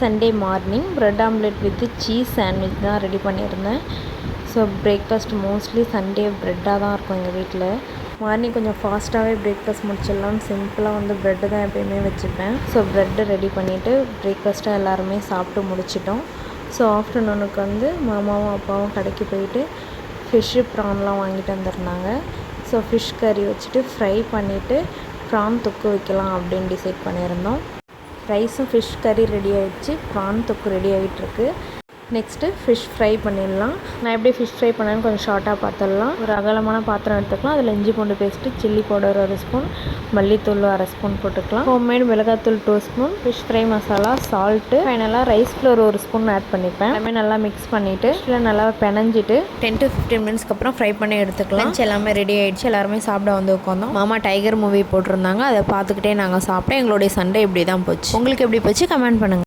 Sunday morning bread omelette with cheese sandwich தான் ready பண்ணியிருந்தேன். So breakfast mostly Sunday ப்ரெட்டாக தான் இருக்கும் எங்கள் வீட்டில். மார்னிங் கொஞ்சம் ஃபாஸ்ட்டாகவே பிரேக்ஃபாஸ்ட் முடிச்சிடலான்னு சிம்பிளாக வந்து ப்ரெட்டு தான் எப்பயுமே வச்சுப்பேன். ஸோ ப்ரெட்டு ரெடி பண்ணிவிட்டு பிரேக்ஃபாஸ்ட்டாக எல்லாருமே சாப்பிட்டு முடிச்சிட்டோம். ஸோ ஆஃப்டர்நூனுக்கு வந்து மாமாவும் அப்பாவும் கடைக்கு போயிட்டு ஃபிஷ்ஷு ப்ரான்லாம் வாங்கிட்டு வந்திருந்தாங்க. ஸோ ஃபிஷ் கறி வச்சுட்டு ஃப்ரை பண்ணிவிட்டு ப்ரான் தொக்கு வைக்கலாம் அப்படின்னு டிசைட் பண்ணியிருந்தோம். ரைஸும் ஃபிஷ் கறி ரெடி ஆகிடுச்சு, ப்ரான் தொக்கு ரெடி ஆகிட்டுருக்கு. நெக்ஸ்ட்டு ஃபிஷ் ஃப்ரை பண்ணிடலாம். நான் எப்படி ஃபிஷ் ஃப்ரை பண்ணேன்னு கொஞ்சம் ஷார்ட்டாக பார்த்துடலாம். ஒரு அகலமான பாத்திரம் எடுத்துக்கலாம். அதில் இஞ்சி பூண்டு பேஸ்ட்டு, சில்லி பவுடர் 1 ஸ்பூன், மல்லித்தூள் 1/2 ஸ்பூன் போட்டுக்கலாம். ஹோம்மேட் மிளகாத்தூள் 2 spoon, fish fry masala, salt, ஃபைனலாக ரைஸ் ஃப்ளோர் 1 ஸ்பூன் ஆட் பண்ணிப்பேன். எல்லாமே நல்லா மிக்ஸ் பண்ணிவிட்டு இல்லை நல்லா பெனஞ்சிட்டு 10 to 15 மினிட்ஸ்க்கு அப்புறம் ஃப்ரை பண்ணி எடுத்துக்கலாம். எல்லாமே ரெடி ஆகிடுச்சு. எல்லாருமே சாப்பிட வந்து உட்காந்தோம். மாமா டைகர் மூவி போட்டிருந்தாங்க, அதை பார்த்துக்கிட்டே நாங்கள் சாப்பிட்டோம். எங்களுடைய சண்டே இப்படி தான் போச்சு. உங்களுக்கு எப்படி போச்சு கமெண்ட் பண்ணுங்கள்.